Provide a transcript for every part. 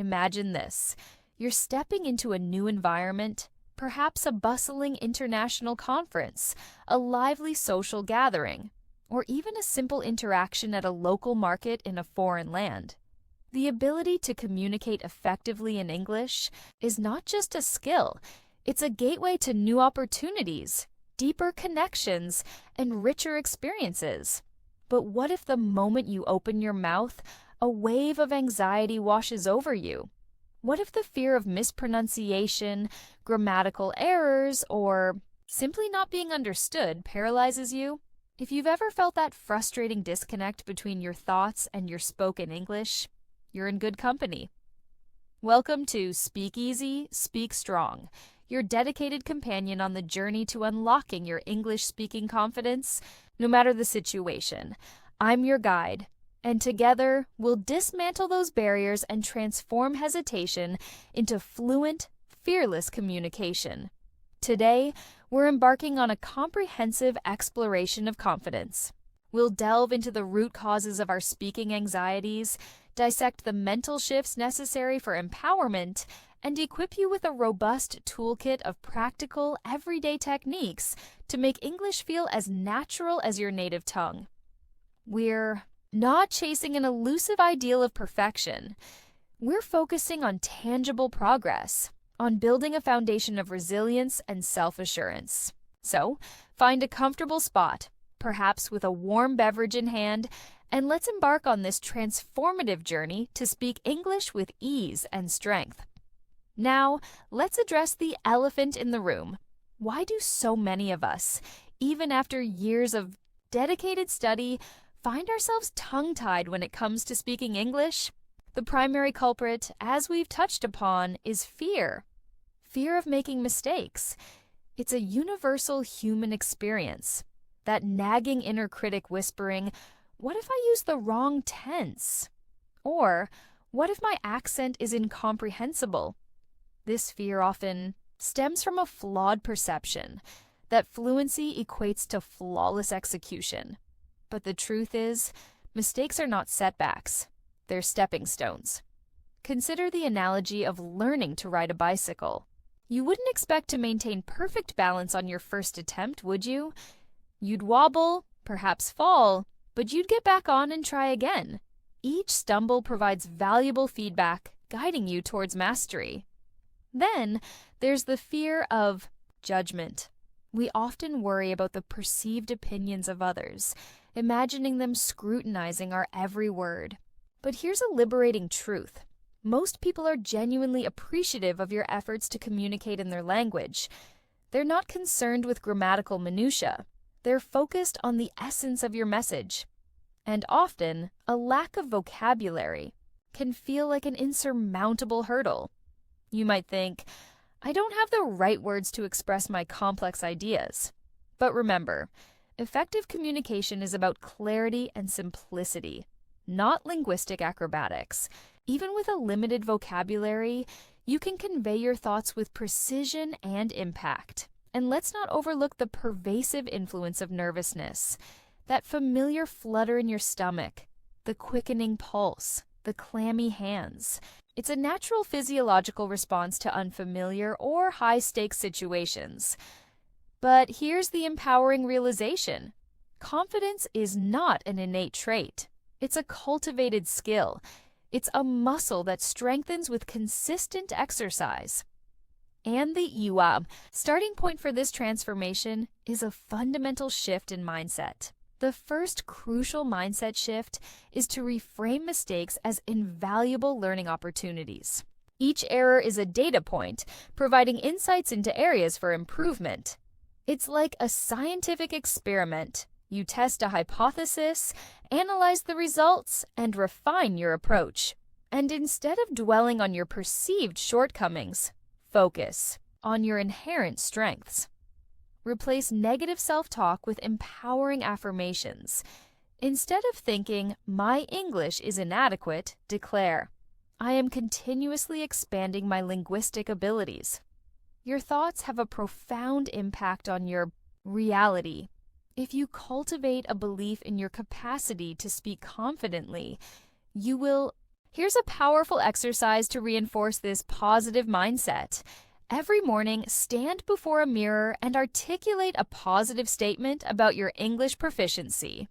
Imagine this. You're stepping into a new environment, perhaps a bustling international conference, a lively social gathering, or even a simple interaction at a local market in a foreign land. The ability to communicate effectively in English is not just a skill, it's a gateway to new opportunities, deeper connections, and richer experiences. But what if the moment you open your mouth, a wave of anxiety washes over you? What if the fear of mispronunciation, grammatical errors, or simply not being understood paralyzes you? If you've ever felt that frustrating disconnect between your thoughts and your spoken English, you're in good company. Welcome to Speak Easy, Speak Strong, your dedicated companion on the journey to unlocking your English-speaking confidence, no matter the situation. I'm your guide, and together we'll dismantle those barriers and transform hesitation into fluent, fearless communication. Today, we're embarking on a comprehensive exploration of confidence. We'll delve into the root causes of our speaking anxieties, dissect the mental shifts necessary for empowerment, and equip you with a robust toolkit of practical, everyday techniques to make English feel as natural as your native tongue. We're not chasing an elusive ideal of perfection. We're focusing on tangible progress, on building a foundation of resilience and self-assurance. So, find a comfortable spot, perhaps with a warm beverage in hand, and let's embark on this transformative journey to speak English with ease and strength. Now, let's address the elephant in the room. Why do so many of us, even after years of dedicated study, find ourselves tongue-tied when it comes to speaking English? The primary culprit, as we've touched upon, is fear. Fear of making mistakes. It's a universal human experience. That nagging inner critic whispering, "What if I use the wrong tense?" Or, "What if my accent is incomprehensible?" This fear often stems from a flawed perception that fluency equates to flawless execution. But the truth is, mistakes are not setbacks. They're stepping stones. Consider the analogy of learning to ride a bicycle. You wouldn't expect to maintain perfect balance on your first attempt, would you? You'd wobble, perhaps fall, but you'd get back on and try again. Each stumble provides valuable feedback, guiding you towards mastery. Then, there's the fear of judgment. We often worry about the perceived opinions of others, imagining them scrutinizing our every word. But here's a liberating truth. Most people are genuinely appreciative of your efforts to communicate in their language. They're not concerned with grammatical minutiae. They're focused on the essence of your message. And often, a lack of vocabulary can feel like an insurmountable hurdle. You might think, I don't have the right words to express my complex ideas. But remember, effective communication is about clarity and simplicity, not linguistic acrobatics. Even with a limited vocabulary, you can convey your thoughts with precision and impact. And let's not overlook the pervasive influence of nervousness, that familiar flutter in your stomach, the quickening pulse, the clammy hands. It's a natural physiological response to unfamiliar or high-stakes situations. But here's the empowering realization. Confidence is not an innate trait. It's a cultivated skill. It's a muscle that strengthens with consistent exercise. And the starting point for this transformation is a fundamental shift in mindset. The first crucial mindset shift is to reframe mistakes as invaluable learning opportunities. Each error is a data point, providing insights into areas for improvement. It's like a scientific experiment. You test a hypothesis, analyze the results, and refine your approach. And instead of dwelling on your perceived shortcomings, focus on your inherent strengths. Replace negative self-talk with empowering affirmations. Instead of thinking, "My English is inadequate," declare, "I am continuously expanding my linguistic abilities." Your thoughts have a profound impact on your reality. If you cultivate a belief in your capacity to speak confidently, you will Here's a powerful exercise to reinforce this positive mindset. Every morning, stand before a mirror and articulate a positive statement about your English proficiency.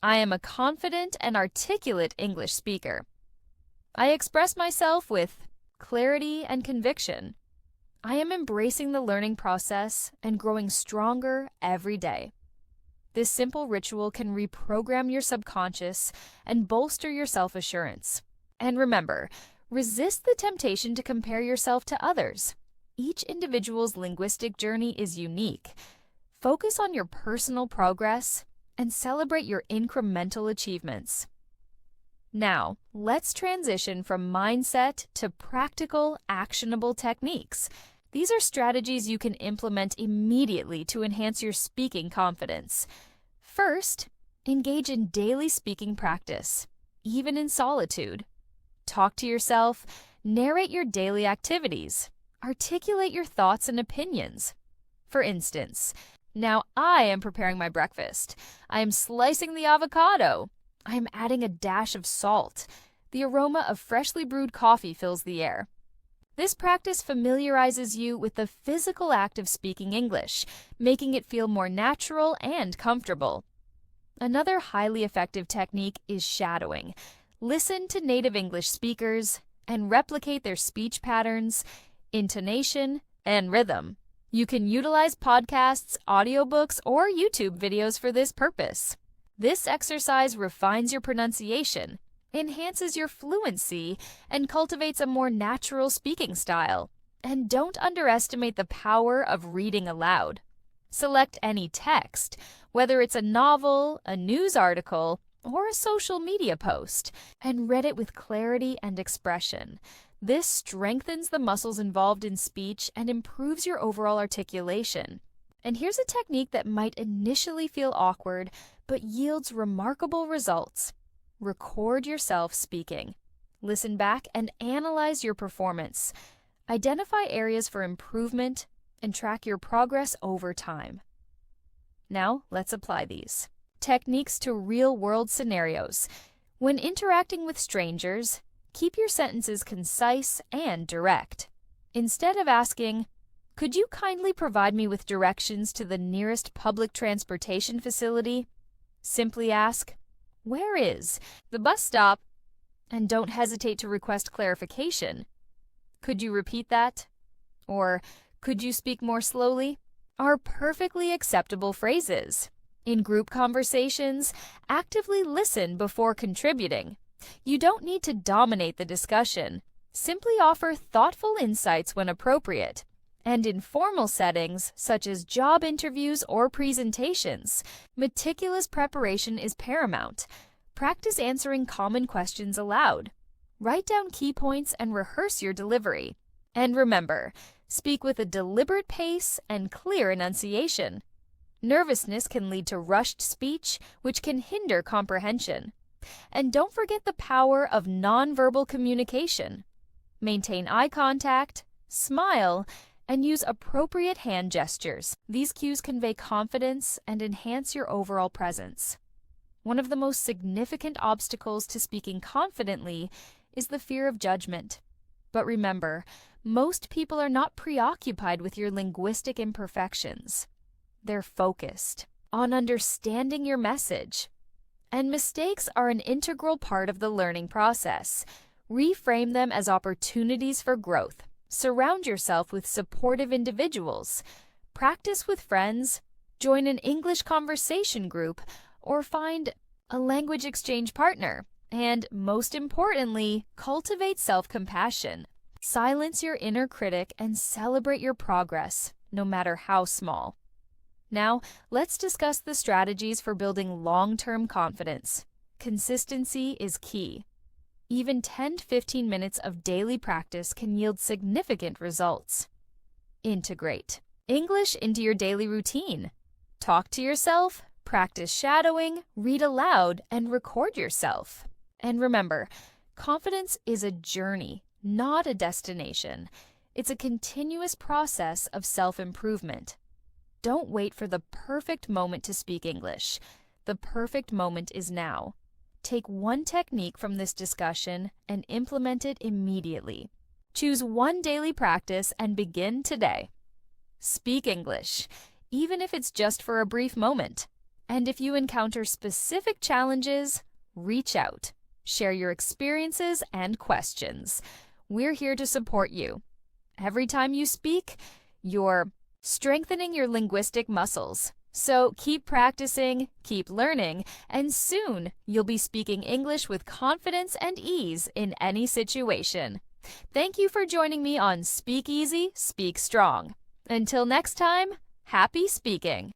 I am a confident and articulate English speaker. I express myself with clarity and conviction. I am embracing the learning process and growing stronger every day. This simple ritual can reprogram your subconscious and bolster your self-assurance. And remember, resist the temptation to compare yourself to others. Each individual's linguistic journey is unique. Focus on your personal progress and celebrate your incremental achievements. Now, let's transition from mindset to practical, actionable techniques. These are strategies you can implement immediately to enhance your speaking confidence. First, engage in daily speaking practice, even in solitude. Talk to yourself, narrate your daily activities, articulate your thoughts and opinions. For instance, now I am preparing my breakfast. I am slicing the avocado. I am adding a dash of salt. The aroma of freshly brewed coffee fills the air. This practice familiarizes you with the physical act of speaking English, making it feel more natural and comfortable. Another highly effective technique is shadowing. Listen to native English speakers and replicate their speech patterns, intonation, and rhythm. You can utilize podcasts, audiobooks, or YouTube videos for this purpose. This exercise refines your pronunciation, enhances your fluency, and cultivates a more natural speaking style. And don't underestimate the power of reading aloud. Select any text, whether it's a novel, a news article, or a social media post, and read it with clarity and expression. This strengthens the muscles involved in speech and improves your overall articulation. And here's a technique that might initially feel awkward, but yields remarkable results. Record yourself speaking. Listen back and analyze your performance. Identify areas for improvement and track your progress over time. Now, let's apply these techniques to real-world scenarios. When interacting with strangers, keep your sentences concise and direct. Instead of asking, "Could you kindly provide me with directions to the nearest public transportation facility?" simply ask, "Where is the bus stop?" And don't hesitate to request clarification. "Could you repeat that?" Or, "Could you speak more slowly?" are perfectly acceptable phrases. In group conversations, actively listen before contributing. You don't need to dominate the discussion. Simply offer thoughtful insights when appropriate. And in formal settings, such as job interviews or presentations, meticulous preparation is paramount. Practice answering common questions aloud. Write down key points and rehearse your delivery. And remember, speak with a deliberate pace and clear enunciation. Nervousness can lead to rushed speech, which can hinder comprehension. And don't forget the power of nonverbal communication. Maintain eye contact, smile, and use appropriate hand gestures. These cues convey confidence and enhance your overall presence. One of the most significant obstacles to speaking confidently is the fear of judgment. But remember, most people are not preoccupied with your linguistic imperfections. They're focused on understanding your message. And mistakes are an integral part of the learning process. Reframe them as opportunities for growth. Surround yourself with supportive individuals. Practice with friends, join an English conversation group, or find a language exchange partner. And most importantly, cultivate self-compassion. Silence your inner critic and celebrate your progress, no matter how small. Now, let's discuss the strategies for building long-term confidence. Consistency is key. Even 10 to 15 minutes of daily practice can yield significant results. Integrate English into your daily routine. Talk to yourself, practice shadowing, read aloud, and record yourself. And remember, confidence is a journey, not a destination. It's a continuous process of self-improvement. Don't wait for the perfect moment to speak English. The perfect moment is now. take one technique from this discussion and implement it immediately. Choose one daily practice and begin today. Speak English, even if it's just for a brief moment. And if you encounter specific challenges, reach out. Share your experiences and questions. We're here to support you. Every time you speak, you're strengthening your linguistic muscles. So keep practicing, keep learning, and soon you'll be speaking English with confidence and ease in any situation. Thank you for joining me on Speak Easy, Speak Strong. Until next time, happy speaking!